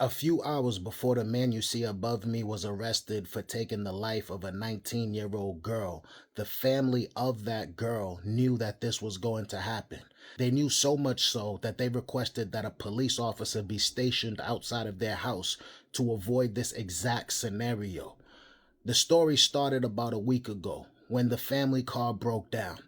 A few hours before the man you see above me was arrested for taking the life of a 19-year-old girl, the family of that girl knew that this was going to happen. They knew so much so that they requested that a police officer be stationed outside of their house to avoid this exact scenario. The story started about a week ago when the family car broke down.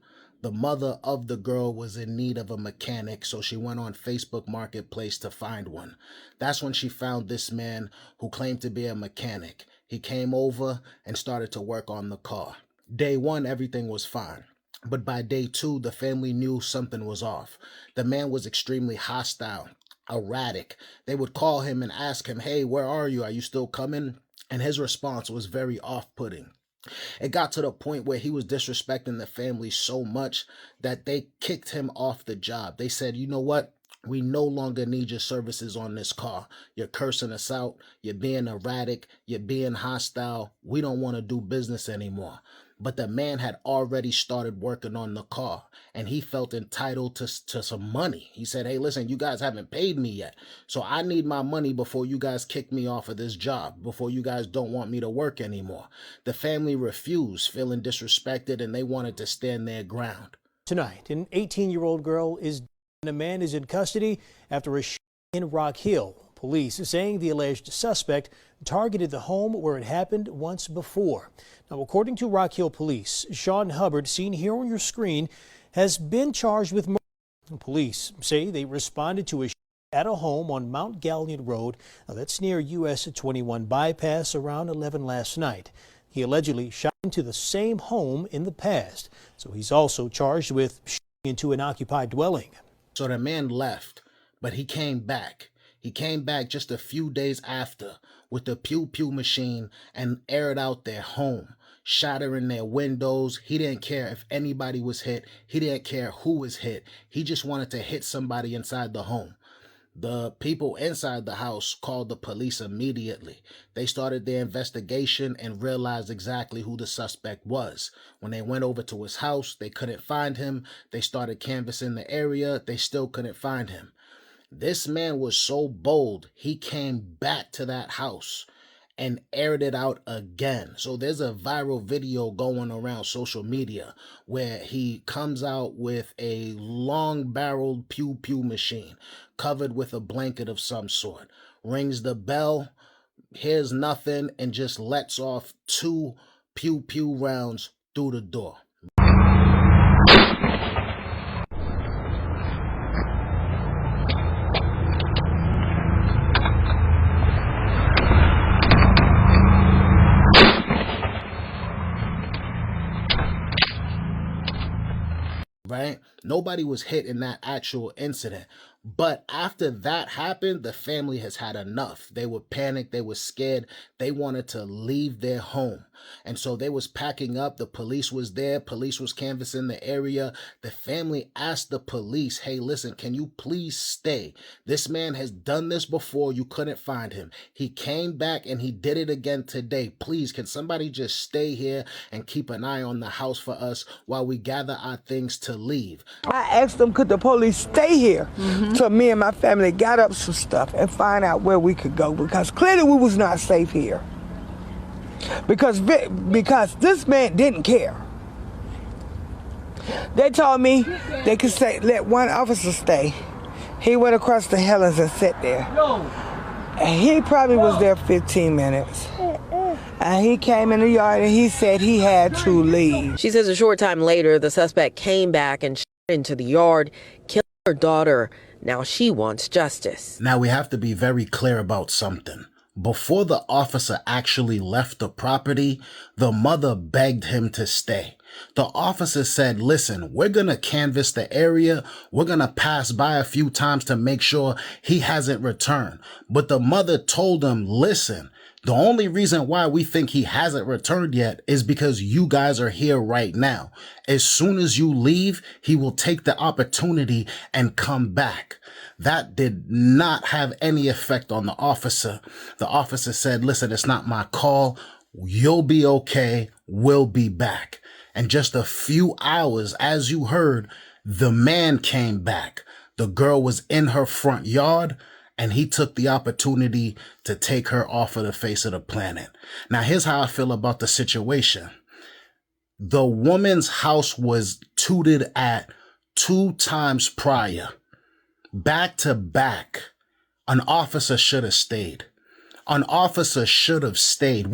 The mother of the girl was in need of a mechanic, so she went on Facebook Marketplace to find one. That's when she found this man who claimed to be a mechanic. He came over and started to work on the car. Day one, everything was fine. But by day two, the family knew something was off. The man was extremely hostile, erratic. They would call him and ask him, "Hey, where are you? Are you still coming?" And his response was very off-putting. It got to the point where he was disrespecting the family so much that they kicked him off the job. They said, "You know what? We no longer need your services on this car. You're cursing us out. You're being erratic. You're being hostile. We don't want to do business anymore." But the man had already started working on the car and he felt entitled to some money. He said, "Hey, listen, you guys haven't paid me yet. So I need my money before you guys kick me off of this job, before you guys don't want me to work anymore." The family refused, feeling disrespected, and they wanted to stand their ground. Tonight, an 18-year-old girl is dead and a man is in custody after a shooting in Rock Hill. Police are saying the alleged suspect targeted the home where it happened once before. Now, according to Rock Hill Police, Sean Hubbard, seen here on your screen, has been charged with murder. Police say they responded to a shooting at a home on Mount Gallion Road. Now, that's near US 21 bypass around 11 last night. He allegedly shot into the same home in the past, so he's also charged with shooting into an occupied dwelling. So the man left, but he came back. He came back just a few days after with the pew-pew machine and aired out their home, shattering their windows. He didn't care if anybody was hit. He didn't care who was hit. He just wanted to hit somebody inside the home. The people inside the house called the police immediately. They started their investigation and realized exactly who the suspect was. When they went over to his house, they couldn't find him. They started canvassing the area. They still couldn't find him. This man was so bold, he came back to that house and aired it out again. So there's a viral video going around social media where he comes out with a long-barreled pew-pew machine covered with a blanket of some sort, rings the bell, hears nothing, and just lets off 2 pew-pew rounds through the door. Right? Nobody was hit in that actual incident. But after that happened, the family has had enough. They were panicked. They were scared. They wanted to leave their home. And so they was packing up. The police was there. Police was canvassing the area. The family asked the police, "Hey, listen, can you please stay? This man has done this before. You couldn't find him. He came back and he did it again today. Please, can somebody just stay here and keep an eye on the house for us while we gather our things to leave?" I asked them, could the police stay here? So me and my family got up some stuff and find out where we could go, because clearly we was not safe here. Because this man didn't care. They told me they could let one officer stay. He went across the Helens and sat there. And he probably was there 15 minutes. And he came in the yard and he said he had to leave. She says a short time later, the suspect came back and shot into the yard, killing her daughter. Now she wants justice. Now we have to be very clear about something. Before the officer actually left the property, the mother begged him to stay. The officer said, "Listen, we're going to canvass the area. We're going to pass by a few times to make sure he hasn't returned." But the mother told him, "Listen, the only reason why we think he hasn't returned yet is because you guys are here right now. As soon as you leave, he will take the opportunity and come back." That did not have any effect on the officer. The officer said, "Listen, it's not my call. You'll be okay. We'll be back." And just a few hours, as you heard, the man came back. The girl was in her front yard and he took the opportunity to take her off of the face of the planet. Now, here's how I feel about the situation. The woman's house was tooted at 2 times prior, back to back. An officer should have stayed. An officer should have stayed.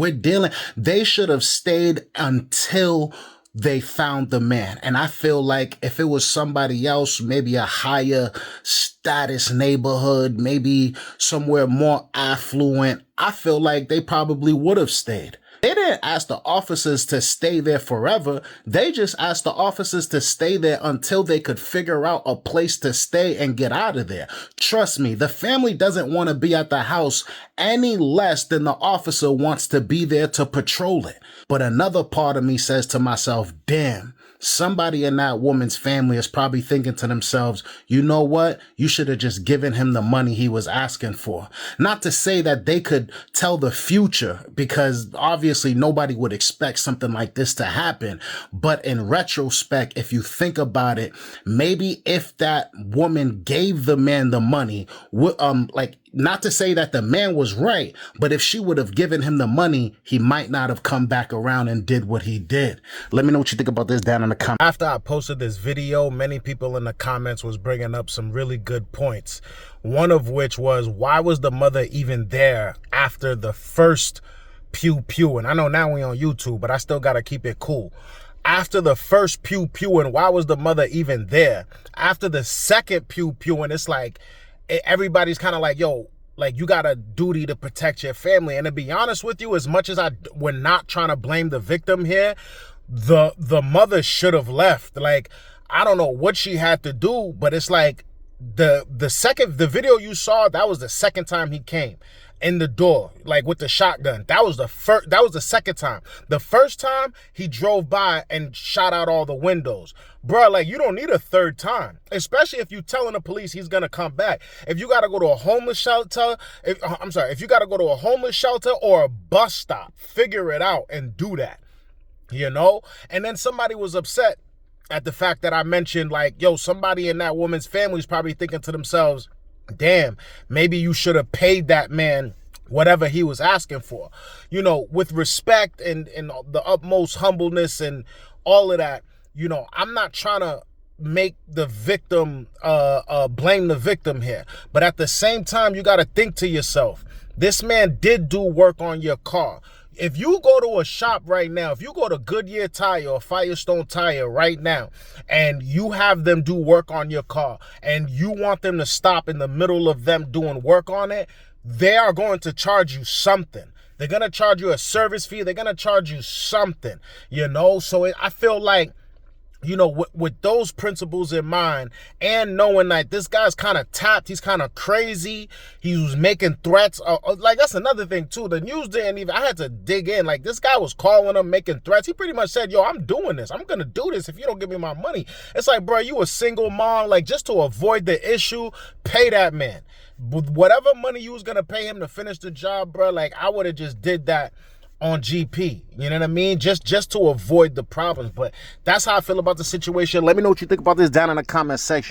They should have stayed until they found the man. And I feel like if it was somebody else, maybe a higher status neighborhood, maybe somewhere more affluent, I feel like they probably would have stayed. They didn't ask the officers to stay there forever. They just asked the officers to stay there until they could figure out a place to stay and get out of there. Trust me, the family doesn't want to be at the house any less than the officer wants to be there to patrol it. But another part of me says to myself, damn, somebody in that woman's family is probably thinking to themselves, you know what? You should have just given him the money he was asking for. Not to say that they could tell the future, because obviously nobody would expect something like this to happen. But in retrospect, if you think about it, maybe if that woman gave the man the money, not to say that the man was right, but if she would have given him the money, he might not have come back around and did what he did. Let me know what you think about this down in the comments. After I posted this video, many people in the comments was bringing up some really good points. One of which was, why was the mother even there after the first pew pew? And I know now we on YouTube, but I still got to keep it cool. After the first pew pew, and why was the mother even there? After the second pew pew, and it's like, everybody's kind of like, yo, like, you got a duty to protect your family. And to be honest with you, as much as we're not trying to blame the victim here, the mother should have left. Like, I don't know what she had to do, but it's like the video you saw, that was the second time he came in the door, like with the shotgun. That was the second time. The first time he drove by and shot out all the windows. Bruh, like, you don't need a third time, especially if you telling the police he's gonna come back. If you gotta go to a homeless shelter, if you gotta go to a homeless shelter or a bus stop, figure it out and do that, you know? And then somebody was upset at the fact that I mentioned, like, yo, somebody in that woman's family is probably thinking to themselves, damn, maybe you should have paid that man whatever he was asking for. You know, with respect and the utmost humbleness and all of that, you know, I'm not trying to make the victim, blame the victim here. But at the same time, you got to think to yourself, this man did do work on your car. If you go to a shop right now, if you go to Goodyear Tire or Firestone Tire right now, and you have them do work on your car, and you want them to stop in the middle of them doing work on it, they are going to charge you something. They're going to charge you a service fee. They're going to charge you something, you know? So I feel like, you know, with those principles in mind, and knowing that this guy's kind of tapped, he's kind of crazy, he was making threats, like, that's another thing too. The news didn't even, I had to dig in, like, this guy was calling him, making threats. He pretty much said, yo, I'm doing this, I'm gonna do this if you don't give me my money. It's like, bro, you a single mom, like, just to avoid the issue, pay that man whatever money you was gonna pay him to finish the job, bro. Like, I would have just did that on GP, you know what I mean? Just to avoid the problems. But that's how I feel about the situation. Let me know what you think about this down in the comment section.